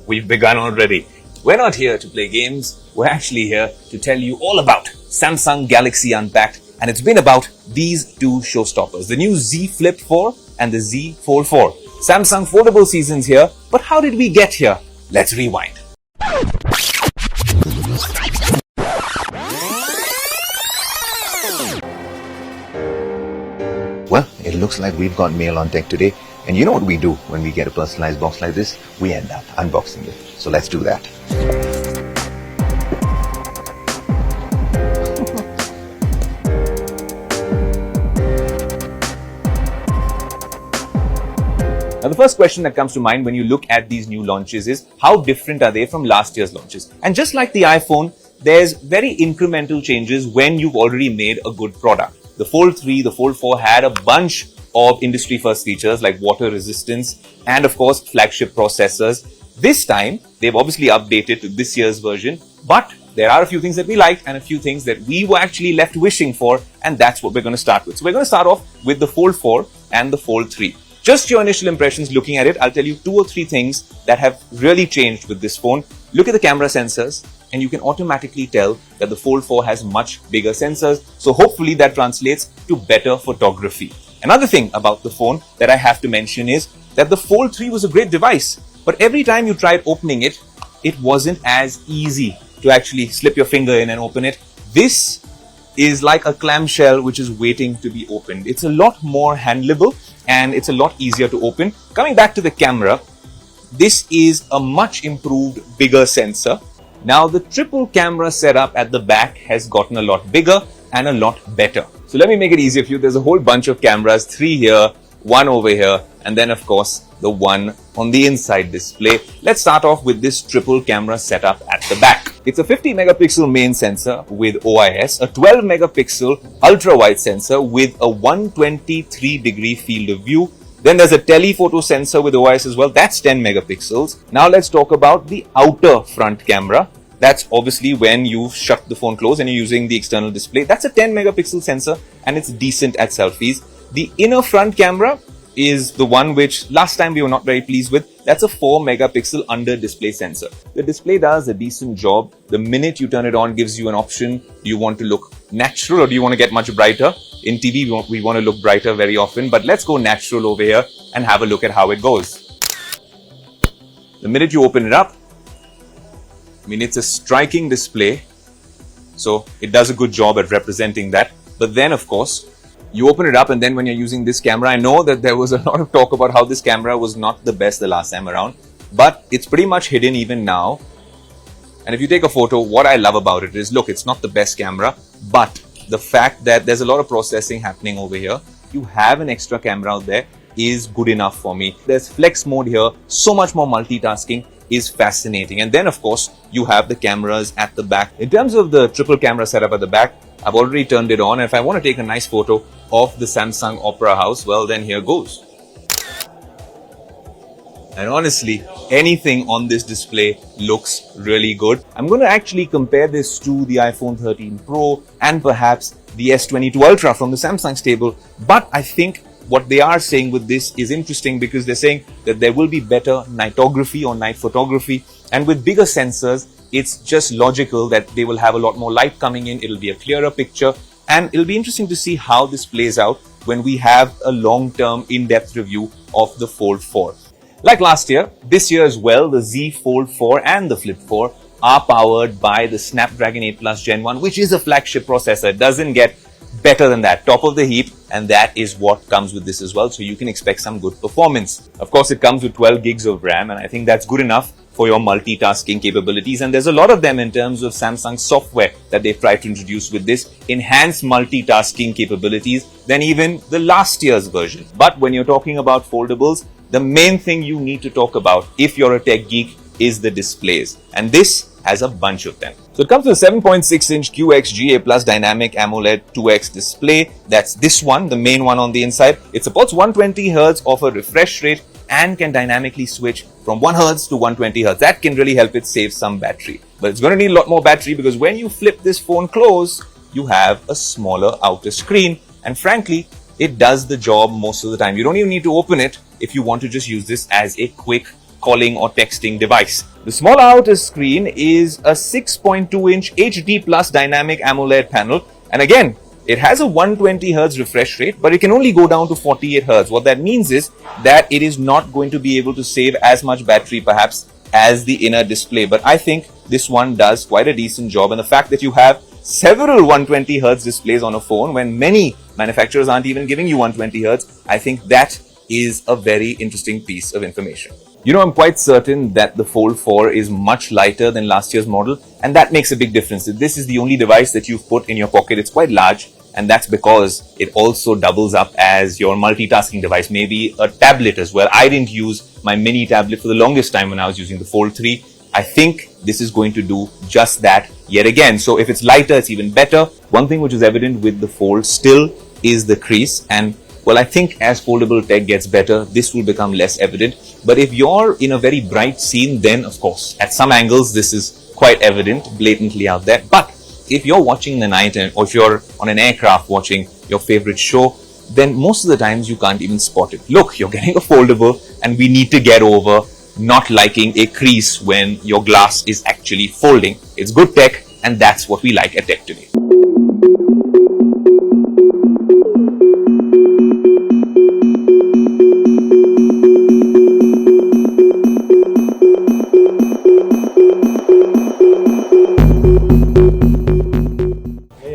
we've begun already. We're not here to play games. We're actually here to tell you all about Samsung Galaxy Unpacked. And it's been about these two showstoppers, the new Z Flip 4 and the Z Fold 4. Samsung foldable season's here, but how did we get here? Let's rewind. Well, it looks like we've got mail on deck today. And you know what we do when we get a personalized box like this? We end up unboxing it. So let's do that. Now, the first question that comes to mind when you look at these new launches is how different are they from last year's launches? And just like the iPhone, there's very incremental changes when you've already made a good product. The Fold 3, the Fold 4 had a bunch of industry first features like water resistance and of course flagship processors. This time, they've obviously updated to this year's version, but there are a few things that we liked and a few things that we were actually left wishing for, and that's what we're going to start with. So we're going to start off with the Fold 4 and the Fold 3. Just your initial impressions looking at it, I'll tell you 2 or 3 things that have really changed with this phone. Look at the camera sensors and you can automatically tell that the Fold 4 has much bigger sensors. So hopefully that translates to better photography. Another thing about the phone that I have to mention is that the Fold 3 was a great device, but every time you tried opening it, it wasn't as easy to actually slip your finger in and open it. This is like a clamshell which is waiting to be opened. It's a lot more handleable and it's a lot easier to open. Coming back to the camera, this is a much improved, bigger sensor. Now the triple camera setup at the back has gotten a lot bigger and a lot better. So let me make it easier for you. There's a whole bunch of cameras, 3 here, 1 over here, and then of course the one on the inside display. Let's start off with this triple camera setup at the back. It's a 50 megapixel main sensor with OIS, a 12 megapixel ultra wide sensor with a 123 degree field of view. Then there's a telephoto sensor with OIS as well. That's 10 megapixels. Now let's talk about the outer front camera. That's obviously when you've shut the phone closed and you're using the external display. That's a 10 megapixel sensor and it's decent at selfies. The inner front camera is the one which last time we were not very pleased with. That's a 4 megapixel under display sensor. The display does a decent job. The minute you turn it on, gives you an option. Do you want to look natural or do you want to get much brighter? In TV, we want to look brighter very often, but let's go natural over here and have a look at how it goes. The minute you open it up, I mean, it's a striking display. So it does a good job at representing that. But then, of course, you open it up and then when you're using this camera, I know that there was a lot of talk about how this camera was not the best the last time around, but it's pretty much hidden even now. And if you take a photo, what I love about it is, look, it's not the best camera, but the fact that there's a lot of processing happening over here, you have an extra camera out there is good enough for me. There's flex mode here, so much more multitasking is fascinating. And then of course, you have the cameras at the back. In terms of the triple camera setup at the back, I've already turned it on. And if I want to take a nice photo of the Samsung Opera House, well then here goes. And honestly, anything on this display looks really good. I'm going to actually compare this to the iPhone 13 Pro and perhaps the S22 Ultra from the Samsung stable. But I think what they are saying with this is interesting because they're saying that there will be better nightography or night photography. And with bigger sensors, it's just logical that they will have a lot more light coming in. It'll be a clearer picture. And it'll be interesting to see how this plays out when we have a long-term in-depth review of the Fold 4. Like last year, this year as well, the Z Fold 4 and the Flip 4 are powered by the Snapdragon 8 Plus Gen 1, which is a flagship processor. It doesn't get better than that, top of the heap, and that is what comes with this as well. So you can expect some good performance. Of course, it comes with 12 gigs of RAM, and I think that's good enough for your multitasking capabilities. And there's a lot of them in terms of Samsung software that they've tried to introduce with this enhanced multitasking capabilities than even the last year's version. But when you're talking about foldables, the main thing you need to talk about if you're a tech geek is the displays. And this has a bunch of them. So it comes with a 7.6-inch QXGA Plus Dynamic AMOLED 2X display. That's this one, the main one on the inside. It supports 120 Hz of a refresh rate and can dynamically switch from 1 Hz to 120 Hz. That can really help it save some battery. But it's going to need a lot more battery because when you flip this phone close, you have a smaller outer screen. And frankly, it does the job most of the time. You don't even need to open it if you want to just use this as a quick calling or texting device. The smaller outer screen is a 6.2-inch HD plus dynamic AMOLED panel, and again, it has a 120 Hz refresh rate, but it can only go down to 48 Hz. What that means is that it is not going to be able to save as much battery perhaps as the inner display, but I think this one does quite a decent job, and the fact that you have several 120 Hz displays on a phone when many manufacturers aren't even giving you 120 Hz, I think that is a very interesting piece of information. You know, I'm quite certain that the Fold 4 is much lighter than last year's model, and that makes a big difference. This is the only device that you've put in your pocket. It's quite large, and that's because it also doubles up as your multitasking device, maybe a tablet as well. I didn't use my mini tablet for the longest time when I was using the Fold 3. I think this is going to do just that yet again. So if it's lighter, it's even better. One thing which is evident with the Fold still is the crease, and well, I think as foldable tech gets better, this will become less evident. But if you're in a very bright scene, then of course, at some angles, this is quite evident, blatantly out there. But if you're watching the night, or if you're on an aircraft watching your favorite show, then most of the times you can't even spot it. Look, you're getting a foldable, and we need to get over not liking a crease when your glass is actually folding. It's good tech, and that's what we like at Tech Today.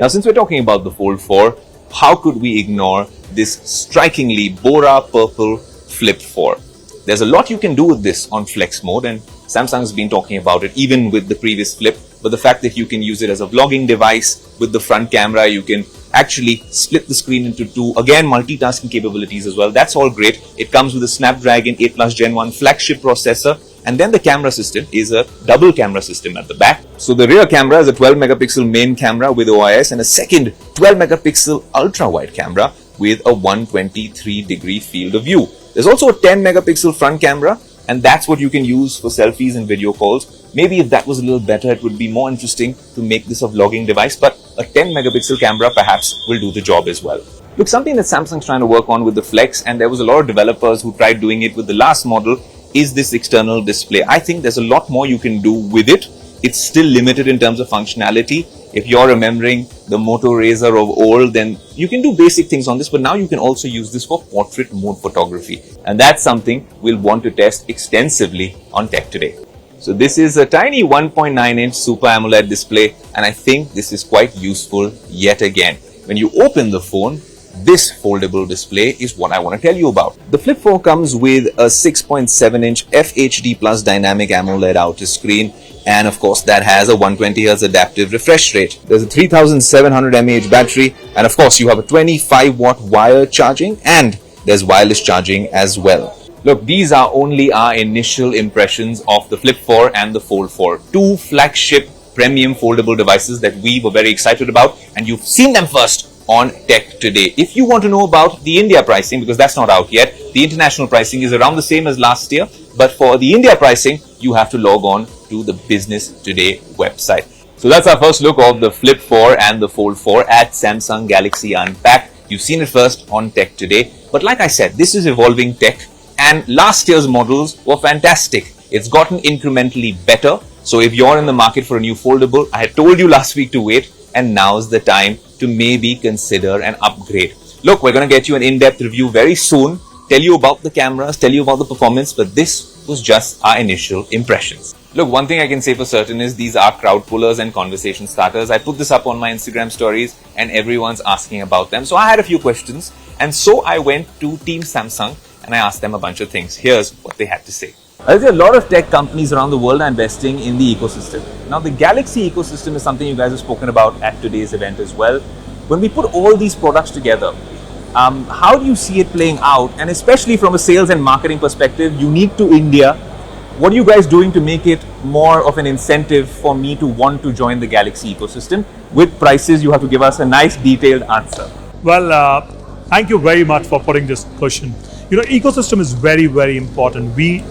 Now, since we're talking about the Fold 4, how could we ignore this strikingly Bora purple Flip 4? There's a lot you can do with this on flex mode, and Samsung's been talking about it even with the previous Flip. But the fact that you can use it as a vlogging device with the front camera, you can actually split the screen into two, again multitasking capabilities as well. That's all great. It comes with a Snapdragon 8 Plus Gen 1 flagship processor, and then the camera system is a double camera system at the back. So the rear camera is a 12 megapixel main camera with OIS and a second 12 megapixel ultra wide camera with a 123-degree field of view. There's also a 10 megapixel front camera, and that's what you can use for selfies and video calls. Maybe if that was a little better, it would be more interesting to make this a vlogging device, but a 10 megapixel camera perhaps will do the job as well. Look, something that Samsung's trying to work on with the Flex, and there was a lot of developers who tried doing it with the last model, is this external display. I think there's a lot more you can do with it. It's still limited in terms of functionality. If you're remembering the Moto Razr of old, then you can do basic things on this, but now you can also use this for portrait mode photography. And that's something we'll want to test extensively on Tech Today. So this is a tiny 1.9-inch Super AMOLED display, and I think this is quite useful yet again. When you open the phone, this foldable display is what I want to tell you about. The Flip 4 comes with a 6.7-inch FHD Plus dynamic AMOLED outer screen, and of course that has a 120 Hz adaptive refresh rate. There's a 3700 mAh battery, and of course you have a 25-watt wire charging, and there's wireless charging as well. Look, these are only our initial impressions of the Flip 4 and the Fold 4, two flagship premium foldable devices that we were very excited about, and you've seen them first on Tech Today. If you want to know about the India pricing, because that's not out yet, the international pricing is around the same as last year, but for the India pricing, you have to log on to the Business Today website. So that's our first look of the Flip 4 and the Fold 4 at Samsung Galaxy Unpacked. You've seen it first on Tech Today, but like I said, this is evolving tech, and last year's models were fantastic. It's gotten incrementally better. So if you're in the market for a new foldable, I had told you last week to wait, and now's the time to maybe consider an upgrade. Look, we're going to get you an in-depth review very soon, tell you about the cameras, tell you about the performance, but this was just our initial impressions. Look, one thing I can say for certain is these are crowd pullers and conversation starters. I put this up on my Instagram stories and everyone's asking about them. So I had a few questions, and so I went to Team Samsung and I asked them a bunch of things. Here's what they had to say. There's a lot of tech companies around the world are investing in the ecosystem. Now, the Galaxy ecosystem is something you guys have spoken about at today's event as well. When we put all these products together, how do you see it playing out? And especially from a sales and marketing perspective, unique to India, what are you guys doing to make it more of an incentive for me to want to join the Galaxy ecosystem? With prices, you have to give us a nice detailed answer. Well, thank you very much for putting this question. You know, ecosystem is very, very important. We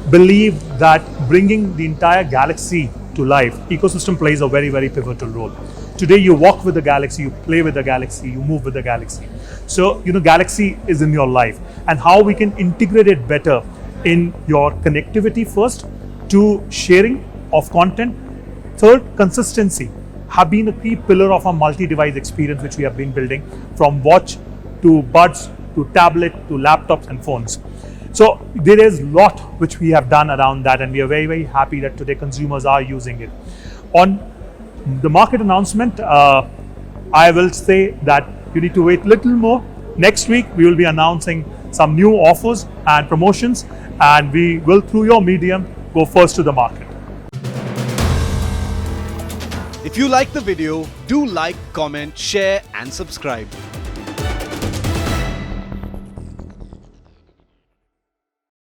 believe that bringing the entire Galaxy to life, ecosystem plays a very, very pivotal role. Today, you walk with the Galaxy, you play with the Galaxy, you move with the Galaxy. So, you know, Galaxy is in your life, and how we can integrate it better in your connectivity first, to sharing of content. Third, consistency have been a key pillar of our multi-device experience which we have been building, from watch to buds to tablet to laptops and phones. So there is a lot which we have done around that, and we are very, very happy that today consumers are using it. On the market announcement, I will say that you need to wait a little more. Next week, we will be announcing some new offers and promotions, and we will, through your medium, go first to the market. If you like the video, do like, comment, share and subscribe.